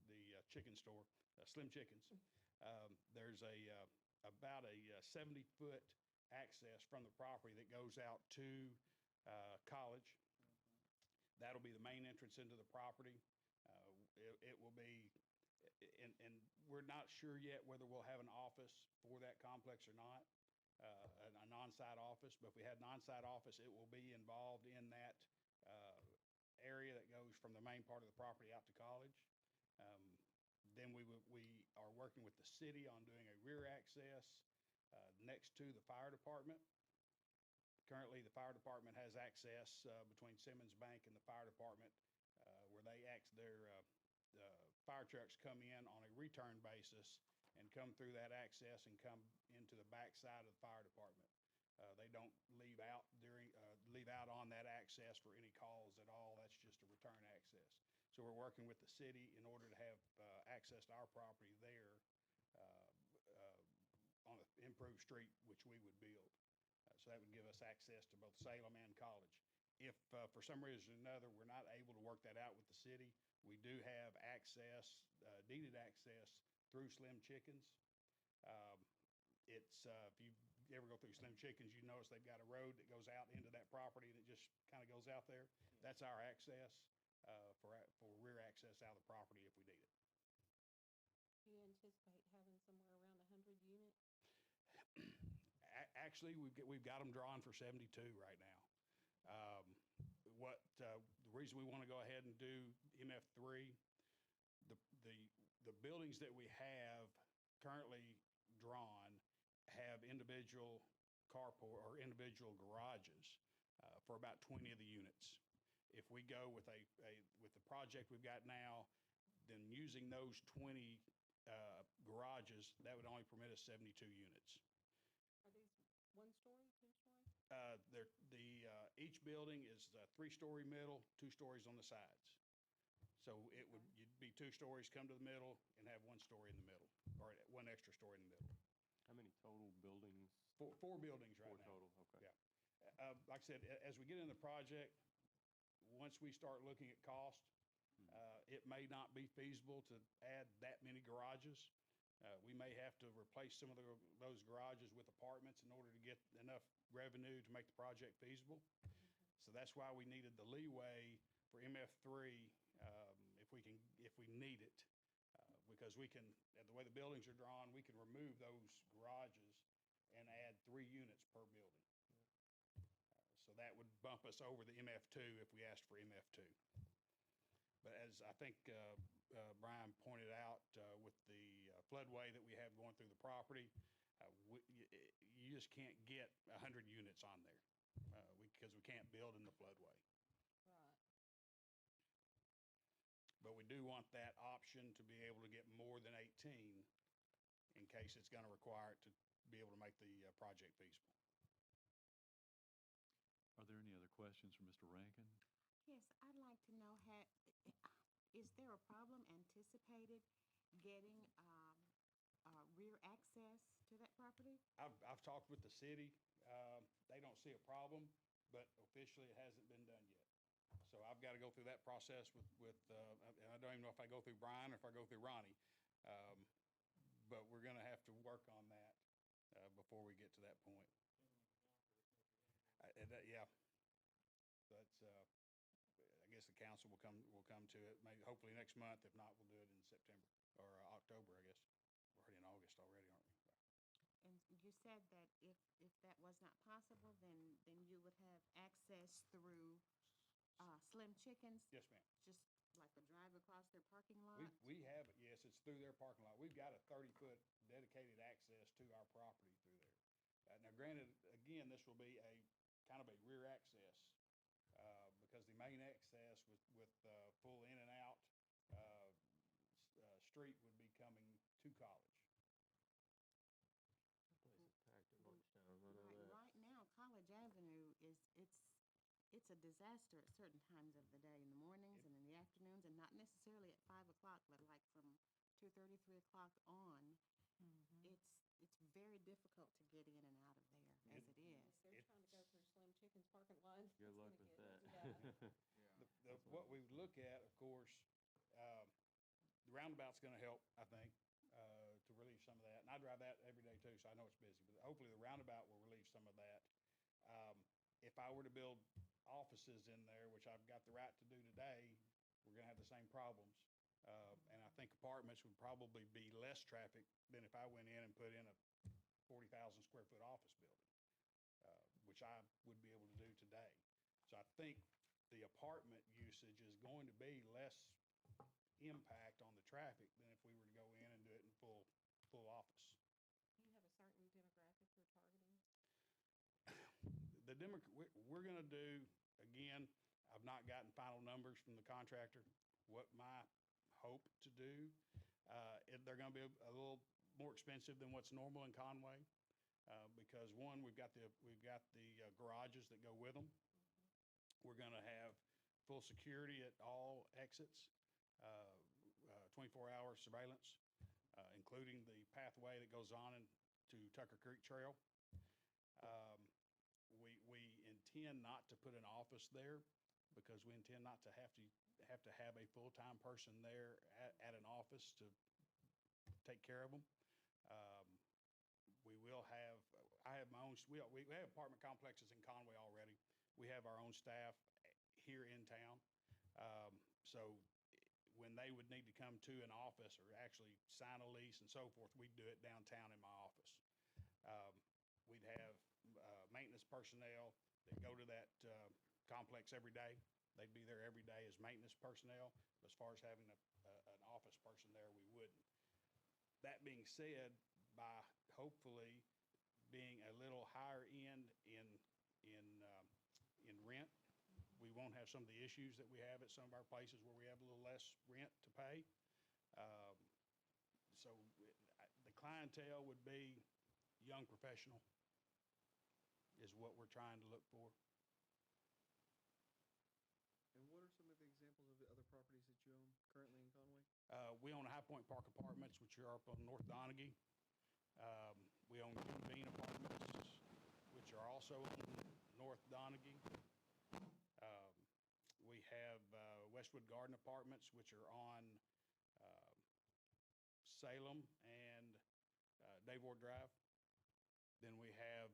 [SPEAKER 14] the chicken store, Slim Chickens. There's about a 70-foot access from the property that goes out to College. That'll be the main entrance into the property. It will be, and we're not sure yet whether we'll have an office for that complex or not, an on-site office. But if we had an on-site office, it will be involved in that area that goes from the main part of the property out to College. Then we are working with the city on doing a rear access next to the fire department. Currently, the fire department has access between Simmons Bank and the fire department where their fire trucks come in on a return basis and come through that access and come into the back side of the fire department. They don't leave out on that access for any calls at all. That's just a return access. So we're working with the city in order to have access to our property there on an improved street, which we would build. So that would give us access to both Salem and College. If for some reason or another we're not able to work that out with the city, we do have access, deeded access through Slim Chickens. If you ever go through Slim Chickens, you notice they've got a road that goes out into that property and it just kind of goes out there. That's our access for rear access out of the property if we need it.
[SPEAKER 6] Do you anticipate having somewhere around 100 units?
[SPEAKER 14] Actually, we've got them drawn for 72 right now. The reason we want to go ahead and do MF3, the buildings that we have currently drawn have individual carport or individual garages for about 20 of the units. If we go with with the project we've got now, then using those 20 garages, that would only permit us 72 units.
[SPEAKER 6] Are these one story, two-story?
[SPEAKER 14] Each building is 3-story middle, 2 stories on the sides. So you'd be 2 stories, come to the middle, and have 1 story in the middle, or 1 extra story in the middle.
[SPEAKER 10] How many total buildings?
[SPEAKER 14] Four buildings right
[SPEAKER 10] 4
[SPEAKER 14] now.
[SPEAKER 10] total, okay.
[SPEAKER 14] Yeah. Like I said, as we get in the project, once we start looking at cost, it may not be feasible to add that many garages. We may have to replace some of those garages with apartments in order to get enough revenue to make the project feasible. So that's why we needed the leeway for MF3, if we need it. Because we can, the way the buildings are drawn, we can remove those garages and add 3 units per building. So that would bump us over the MF2 if we asked for MF2. But as I think Brian pointed out, with the floodway that we have going through the property, you just can't get 100 units on there because we can't build in the floodway.
[SPEAKER 6] Right.
[SPEAKER 14] But we do want that option to be able to get more than 18 in case it's going to require it to be able to make the project feasible.
[SPEAKER 1] Are there any other questions for Mr. Rankin?
[SPEAKER 8] Yes, I'd like to know, is there a problem anticipated getting rear access to that property?
[SPEAKER 14] I've talked with the city. They don't see a problem, but officially it hasn't been done yet. So I've got to go through that process and I don't even know if I go through Brian or if I go through Ronnie. But we're going to have to work on that before we get to that point. Yeah. That's, I guess the council will come to it, maybe hopefully next month. If not, we'll do it in September or October, I guess. We're already in August already, aren't we?
[SPEAKER 8] And you said that if that was not possible, then you would have access through Slim Chickens?
[SPEAKER 14] Yes, ma'am.
[SPEAKER 8] Just like a drive across their parking lot?
[SPEAKER 14] We have it, yes. It's through their parking lot. We've got a 30-foot dedicated access to our property through there. Now, granted, again, this will be a kind of a rear access because the main access with full in and out street would be coming to College.
[SPEAKER 8] Right now, College Avenue it's a disaster at certain times of the day, in the mornings and in the afternoons, and not necessarily at 5 o'clock, but like from 2:30, 3 o'clock on. It's very difficult to get in and out of there as it is.
[SPEAKER 6] They're trying to go through Slim Chicken's parking lot.
[SPEAKER 10] Good luck with that.
[SPEAKER 14] What we look at, of course, the roundabout's going to help, I think, to relieve some of that. And I drive that every day too, so I know it's busy. But hopefully the roundabout will relieve some of that. If I were to build offices in there, which I've got the right to do today, we're going to have the same problems. And I think apartments would probably be less traffic than if I went in and put in a 40,000 square foot office building, which I would be able to do today. So I think the apartment usage is going to be less impact on the traffic than if we were to go in and do it in full office.
[SPEAKER 6] Do you have a certain demographic you're targeting?
[SPEAKER 14] We're going to do, again, I've not gotten final numbers from the contractor. What my hope to do, they're going to be a little more expensive than what's normal in Conway because one, we've got the garages that go with them. We're going to have full security at all exits, 24-hour surveillance, including the pathway that goes on to Tucker Creek Trail. We intend not to put an office there because we intend not to have to have a full-time person there at an office to take care of them. I have my own, we have apartment complexes in Conway already. We have our own staff here in town. So when they would need to come to an office or actually sign a lease and so forth, we'd do it downtown in my office. We'd have maintenance personnel that go to that complex every day. They'd be there every day as maintenance personnel. But as far as having an office person there, we wouldn't. That being said, by hopefully being a little higher end in rent, we won't have some of the issues that we have at some of our places where we have a little less rent to pay. So the clientele would be young professional is what we're trying to look for.
[SPEAKER 13] And what are some of the examples of the other properties that you own currently in Conway?
[SPEAKER 14] We own High Point Park Apartments, which are up on North Donaghy. We own Jim Bean Apartments, which are also on North Donaghy. We have Westwood Garden Apartments, which are on Salem and Dave Ward Drive. Then we have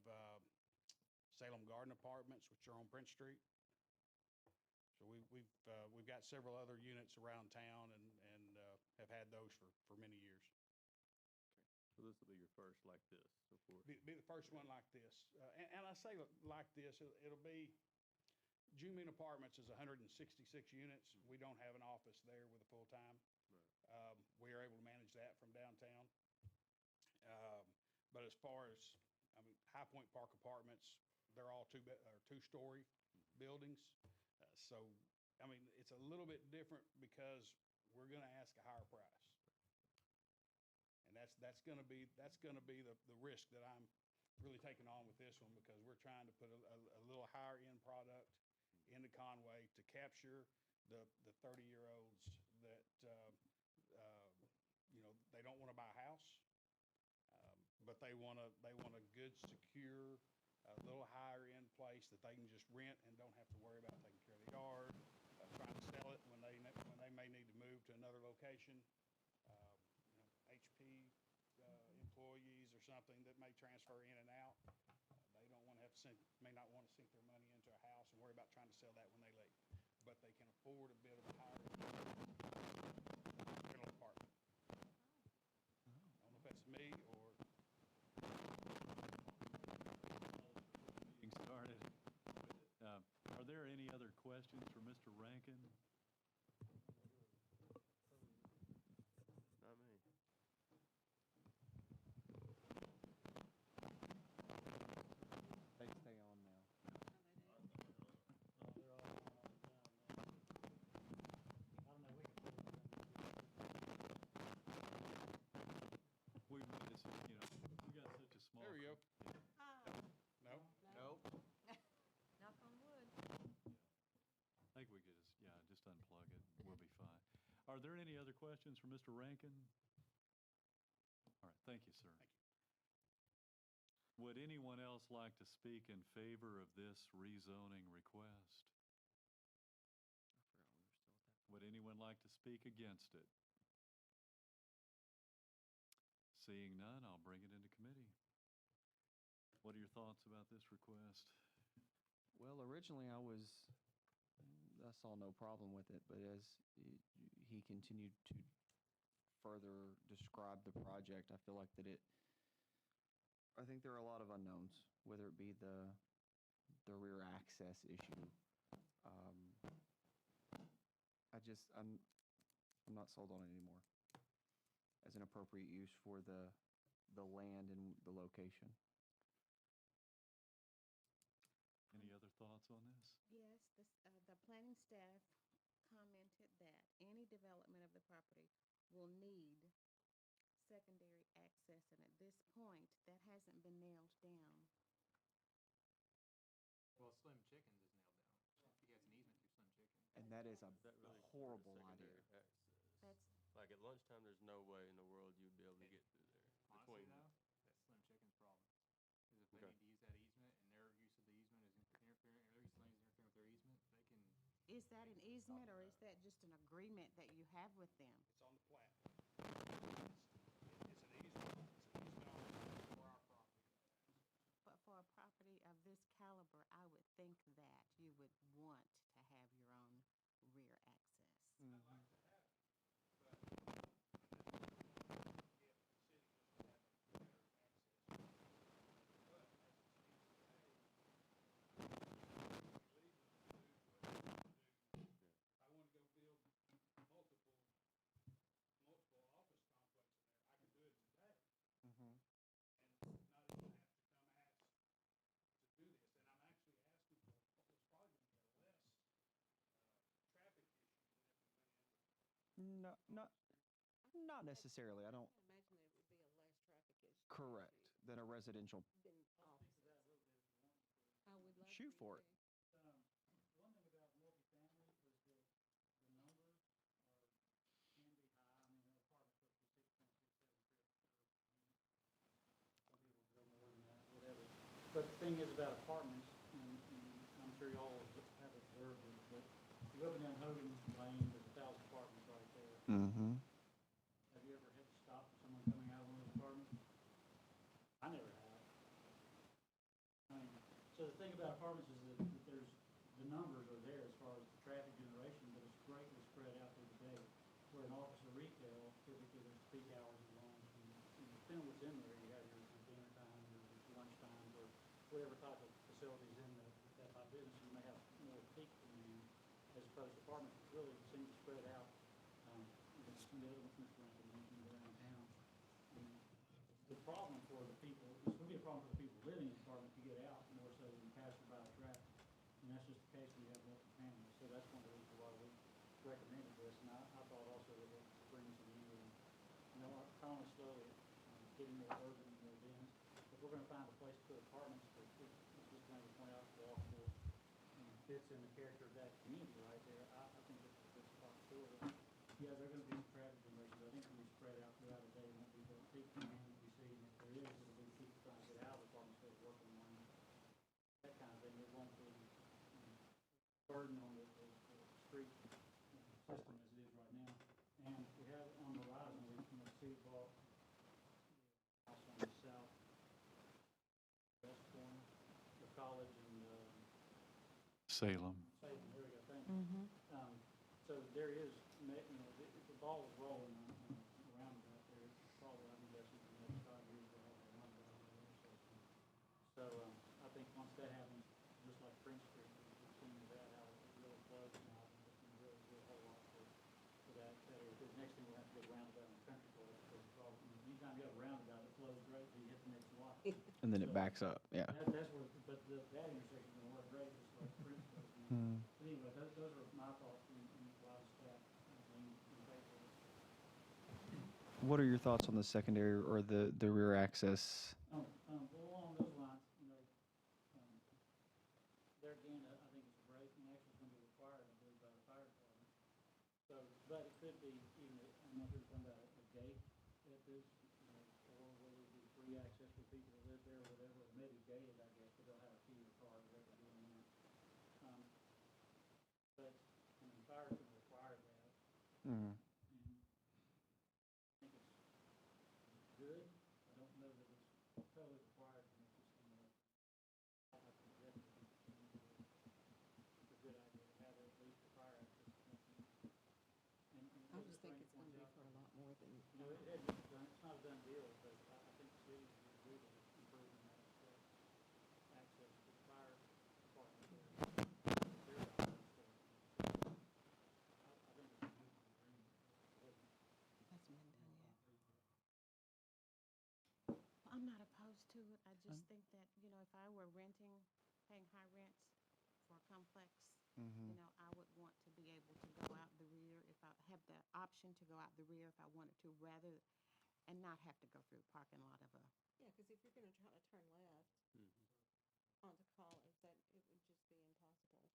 [SPEAKER 14] Salem Garden Apartments, which are on Prince Street. So we've got several other units around town and have had those for many years.
[SPEAKER 10] So this will be your first like this, so forth.
[SPEAKER 14] Be the first one like this. And I say like this, it'll be, June Bean Apartments is 166 units. We don't have an office there with a full-time.
[SPEAKER 10] Right.
[SPEAKER 14] We are able to manage that from downtown. But as far as, I mean, High Point Park Apartments, they're all two-story buildings. So, I mean, it's a little bit different because we're going to ask a higher price. And that's going to be the risk that I'm really taking on with this one, because we're trying to put a little higher end product into Conway to capture the 30-year-olds that, they don't want to buy a house, but they want a good, secure, little higher end place that they can just rent and don't have to worry about taking care of the yard, trying to sell it when they may need to move to another location. HP employees or something that may transfer in and out. They don't want to have to may not want to sink their money into a house and worry about trying to sell that when they leave. But they can afford a bit of a higher rental apartment. I don't know if that's me or.
[SPEAKER 1] Getting started. Are there any other questions for Mr. Rankin?
[SPEAKER 10] Not me.
[SPEAKER 13] They stay on now.
[SPEAKER 5] They're all on all the time. I don't know, we can put it in.
[SPEAKER 1] We got such a small.
[SPEAKER 14] There we go.
[SPEAKER 8] Hi.
[SPEAKER 14] No?
[SPEAKER 7] Nope.
[SPEAKER 8] Knock on wood.
[SPEAKER 1] I think we could just unplug it. We'll be fine. Are there any other questions for Mr. Rankin? All right, thank you, sir.
[SPEAKER 14] Thank you.
[SPEAKER 1] Would anyone else like to speak in favor of this rezoning request? Would anyone like to speak against it? Seeing none, I'll bring it into committee. What are your thoughts about this request?
[SPEAKER 13] Well, originally I saw no problem with it, but as he continued to further describe the project, I feel like I think there are a lot of unknowns, whether it be the rear access issue. I'm not sold on it anymore as an appropriate use for the land and the location.
[SPEAKER 1] Any other thoughts on this?
[SPEAKER 8] Yes, the planning staff commented that any development of the property will need secondary access, and at this point, that hasn't been nailed down.
[SPEAKER 7] Well, Slim Chickens is nailed down. He has an easement through Slim Chickens.
[SPEAKER 13] And that is a
[SPEAKER 10] Is that really
[SPEAKER 13] horrible
[SPEAKER 10] considered
[SPEAKER 13] idea.
[SPEAKER 10] secondary access?
[SPEAKER 8] That's,
[SPEAKER 10] Like at lunchtime, there's no way in the world you'd be able to get through there.
[SPEAKER 7] Honestly, though, that's Slim Chickens' problem. Is if they
[SPEAKER 10] Okay.
[SPEAKER 7] need to use that easement and their use of the easement is interfering, or their use of land is interfering with their easement, they can.
[SPEAKER 8] is that an easement, or is that just an agreement that you have with them?
[SPEAKER 14] It's on the plat. It's an easement. It's an easement for our property.
[SPEAKER 8] But for a property of this caliber, I would think that you would want to have your own rear access.
[SPEAKER 14] Mm-hmm.
[SPEAKER 13] No, not necessarily. I don't.
[SPEAKER 6] I imagine that it would be a less traffic issue.
[SPEAKER 13] Correct. Than a residential.
[SPEAKER 6] Than offices.
[SPEAKER 13] shoot for it.
[SPEAKER 5] One thing about multifamily is that the numbers can be high. I mean, an apartment's supposed to be 6.67 per unit. Some people go more than that, whatever. But the thing is about apartments, and I'm sure y'all have observed it, but you go up and down Hogan Lane, there's 1,000 apartments right there.
[SPEAKER 13] Mm-hmm.
[SPEAKER 5] Have you ever had to stop for someone coming out of one of those apartments? I never have. I mean, so the thing about apartments is that there's, the numbers are there as far as the traffic generation, but it's greatly spread out through the day. Where an office or retail, typically there's peak hours and lunch, and depending on what's in there, you have your dinner time, your lunch times, or whatever type of facilities in that type of business, you may have more peak demand as opposed to apartments, which really seem to spread out. Some of the other ones Mr. Randall mentioned around town. The problem for the people, it's going to be a problem for the people living in apartments to get out more so than passerby traffic. And that's just the case when you have multifamily. So that's one of the reasons why we recommended this. And I thought also that it brings some in, our economy slowly getting more urban, more dense. If we're going to find a place to put apartments that, as Mr. Randall pointed out, walkable, fits in the character of that community right there, I think it's a good spot for it. Yeah, there are going to be some traffic generations. I think it'll be spread out throughout the day. It won't be the peak demand that we see. And if there is, it'll be people trying to get out of the apartment instead of working on that kind of thing. It won't be burden on the street system as it is right now. And we have on the horizon, we see bought house on the southwest corner of College and
[SPEAKER 1] Salem.
[SPEAKER 5] Salem. There we go. Thank you. So there is, if the ball is rolling around about there, it's probably, I think that's in the next 5 years, we'll have a roundabout on the intersection. So I think once that happens, just like Prince Street, we've seen that, how it really flows now, and it's going to really do a whole lot for that area. Because the next thing we'll have to get a roundabout on Country Club, because the problem, anytime you have a roundabout, it flows great, but you hit the next lot.
[SPEAKER 13] And then it backs up. Yeah.
[SPEAKER 5] That's where, but that intersection is going to work great, just like Prince Street. But anyway, those are my thoughts and why the staff lean in favor of it.
[SPEAKER 13] What are your thoughts on the secondary or the rear access?
[SPEAKER 5] Well, along those lines, there again, I think it's great, and actually it's going to be required, I believe, by the fire department. So, but it could be even, I'm not sure if you're talking about a gate at this, or whether it be free access for people to live there or whatever, or maybe gated, I guess, but they'll have a key to the car, whatever they're doing there. But, fire's going to require that.
[SPEAKER 13] Mm-hmm.
[SPEAKER 5] And I think it's good. I don't know that it's totally required to make this thing work. I suggest it. It's a good idea to have at least a fire access point. And
[SPEAKER 6] I just think it's going to be for a lot more than.
[SPEAKER 5] it's not a done deal, but I think the city would agree to improving that access to the fire department there. I think it's a mutual agreement.
[SPEAKER 8] Hasn't been done yet. I'm not opposed to it. I just think that, if I were renting, paying high rents for a complex, I would want to be able to go out the rear if I have the option to go out the rear if I wanted to, rather, and not have to go through the parking lot of a.
[SPEAKER 6] Yeah, because if you're going to try to turn left onto College, that it would just be impossible.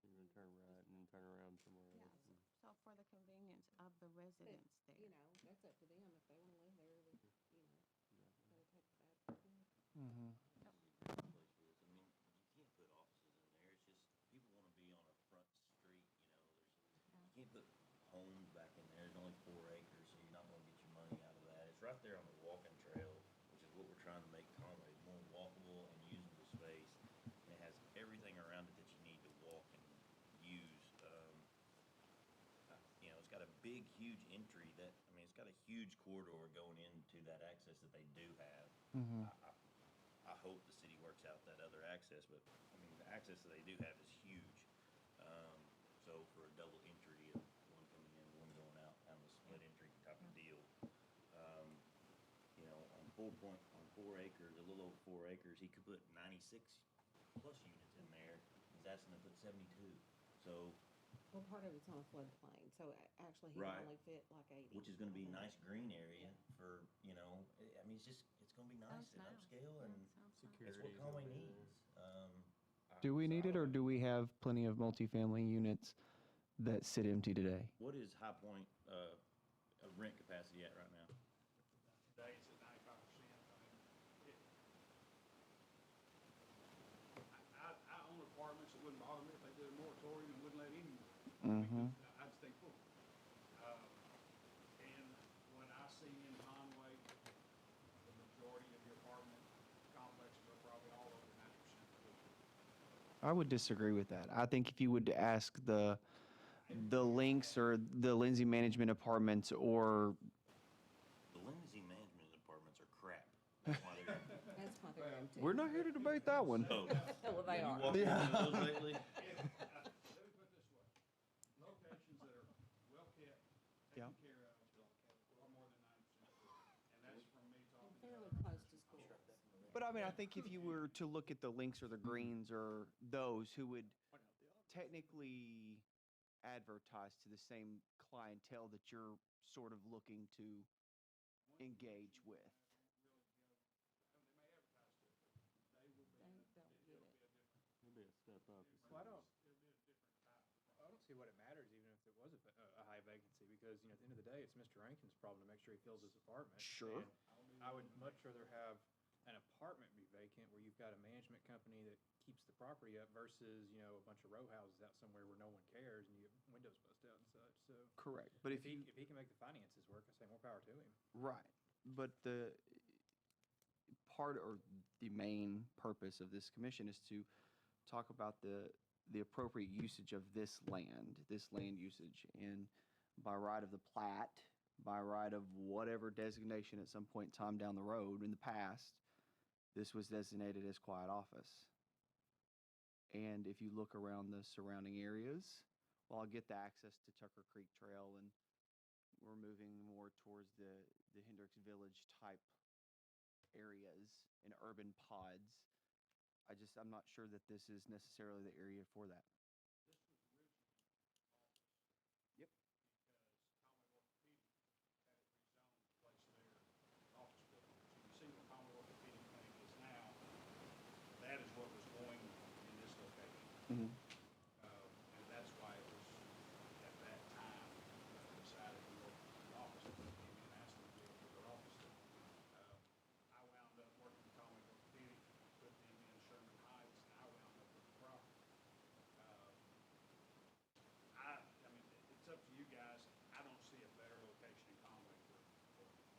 [SPEAKER 10] You're going to turn right and then turn around somewhere
[SPEAKER 8] Yeah,
[SPEAKER 10] else.
[SPEAKER 8] so for the convenience of the residents there.
[SPEAKER 6] That's up to them. If they want to live there, they, gotta take the bad.
[SPEAKER 13] Mm-hmm.
[SPEAKER 12] Place for this. I mean, you can't put offices in there. It's just people want to be on a front street. You can't put homes back in there. There's only 4 acres, so you're not going to get your money out of that. It's right there on the walking trail, which is what we're trying to make Conway more walkable and usable space. And it has everything around it that you need to walk and use. It's got a big, huge entry it's got a huge corridor going into that access that they do have.
[SPEAKER 13] Mm-hmm.
[SPEAKER 12] I hope the city works out that other access, but the access that they do have is huge. So for a double entry of one coming in, one going out, kind of a split entry type of deal. On 4 acres, a little over 4 acres, he could put 96 plus units in there. He's asking to put 72. So.
[SPEAKER 6] Well, part of it's on a floodplain, so actually he can
[SPEAKER 12] Right.
[SPEAKER 6] only fit like 80.
[SPEAKER 12] Which is going to be a nice green area for, it's going to be nice
[SPEAKER 8] Sounds
[SPEAKER 12] and
[SPEAKER 8] nice.
[SPEAKER 12] upscale, and
[SPEAKER 8] Sounds
[SPEAKER 12] that's what Conway needs.
[SPEAKER 13] Do we need it, or do we have plenty of multifamily units that sit empty today?
[SPEAKER 12] What is High Point, rent capacity at right now?
[SPEAKER 14] Today it's at 95%. I own apartments, it wouldn't bother me if they did a moratorium and wouldn't let anyone.
[SPEAKER 13] Mm-hmm.
[SPEAKER 14] I'd stay full. And what I see in Conway, the majority of the apartment complexes are probably all over 90% full.
[SPEAKER 13] I would disagree with that. I think if you would ask the Lynx or the Lindsay Management Apartments or
[SPEAKER 12] The Lindsay management apartments are crap. That's why they're.
[SPEAKER 6] That's why they're empty.
[SPEAKER 13] we're not here to debate that one.
[SPEAKER 12] Oh.
[SPEAKER 6] Well, they
[SPEAKER 12] Have
[SPEAKER 6] are.
[SPEAKER 12] you walked into those lately?
[SPEAKER 14] Let me put it this way, locations that are well kept,
[SPEAKER 13] Yeah.
[SPEAKER 14] taken care of, are more than 90% full. And that's from me talking to
[SPEAKER 6] Fairly close to schools.
[SPEAKER 13] But I mean, I think if you were to look at the Lynx or the Greens or those who would technically advertise to the same clientele that you're sort of looking to engage with.
[SPEAKER 7] Well, I don't see what it matters even if it was a high vacancy because, at the end of the day, it's Mr. Rankin's problem to make sure he fills his apartment.
[SPEAKER 13] Sure.
[SPEAKER 7] And I would much rather have an apartment be vacant where you've got a management company that keeps the property up versus, a bunch of row houses out somewhere where no one cares and you have windows bust out and such. So
[SPEAKER 13] Correct. But
[SPEAKER 7] if he can make the finances work, I say more power to him.
[SPEAKER 13] right. But the part or the main purpose of this commission is to talk about the appropriate usage of this land usage. And by right of the plat, by right of whatever designation at some point in time down the road in the past, this was designated as quiet office. And if you look around the surrounding areas, well, I'll get the access to Tucker Creek Trail, and we're moving more towards the Hendricks Village type areas and urban pods. I'm not sure that this is necessarily the area for that. Yep.
[SPEAKER 14] office building. So you see where Conway Orthopedic Clinic is now, that is what was going in this location.
[SPEAKER 13] Mm-hmm.
[SPEAKER 14] And that's why it was, at that time, decided to work with the office, and came in and asked them to build their office. I wound up working with Conway Orthopedic, put them in Sherman Heights, and I wound up with the property. I mean, it's up to you guys. I don't see a better location in Conway for apartments.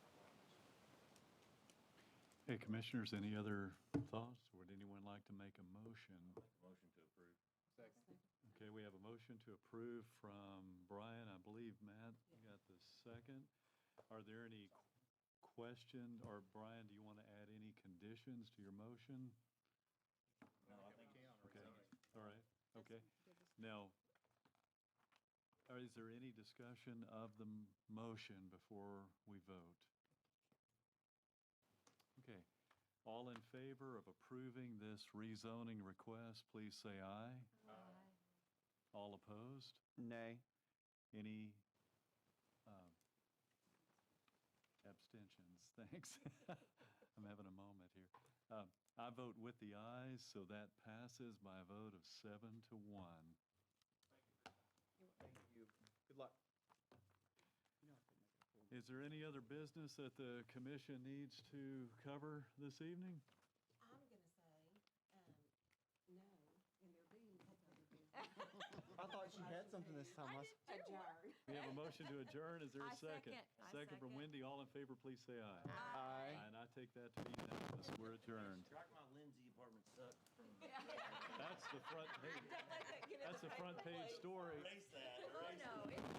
[SPEAKER 1] Hey, Commissioners, any other thoughts? Would anyone like to make a motion?
[SPEAKER 12] Motion to approve.
[SPEAKER 7] Second.
[SPEAKER 1] Okay, we have a motion to approve from Brian. I believe, Matt, you got the second. Are there any questions? Or Brian, do you want to add any conditions to your motion?
[SPEAKER 12] No, I think.
[SPEAKER 1] Okay, all right, okay. Now, is there any discussion of the motion before we vote? Okay, all in favor of approving this rezoning request, please say aye.
[SPEAKER 8] Aye.
[SPEAKER 1] All opposed?
[SPEAKER 13] Nay.
[SPEAKER 1] Any abstentions? Thanks. I'm having a moment here. I vote with the ayes, so that passes by a vote of 7-1.
[SPEAKER 13] Thank you. Good luck.
[SPEAKER 1] Is there any other business that the commission needs to cover this evening?
[SPEAKER 6] I'm gonna say, no, and there being other business.
[SPEAKER 13] I thought she had something this time.
[SPEAKER 6] Adjourn.
[SPEAKER 1] We have a motion to adjourn. Is there a
[SPEAKER 8] I
[SPEAKER 1] second?
[SPEAKER 8] second. I
[SPEAKER 1] Second from
[SPEAKER 8] second.
[SPEAKER 1] Wendy. All in favor, please say aye.
[SPEAKER 13] Aye.
[SPEAKER 1] And I take that to be unanimous. We're adjourned.
[SPEAKER 12] Strike my Lindsay apartment suck.
[SPEAKER 1] That's the front page.
[SPEAKER 8] Don't let that get in
[SPEAKER 1] That's the front page
[SPEAKER 8] place.
[SPEAKER 1] story.
[SPEAKER 12] Erase that.
[SPEAKER 8] Oh, no, it's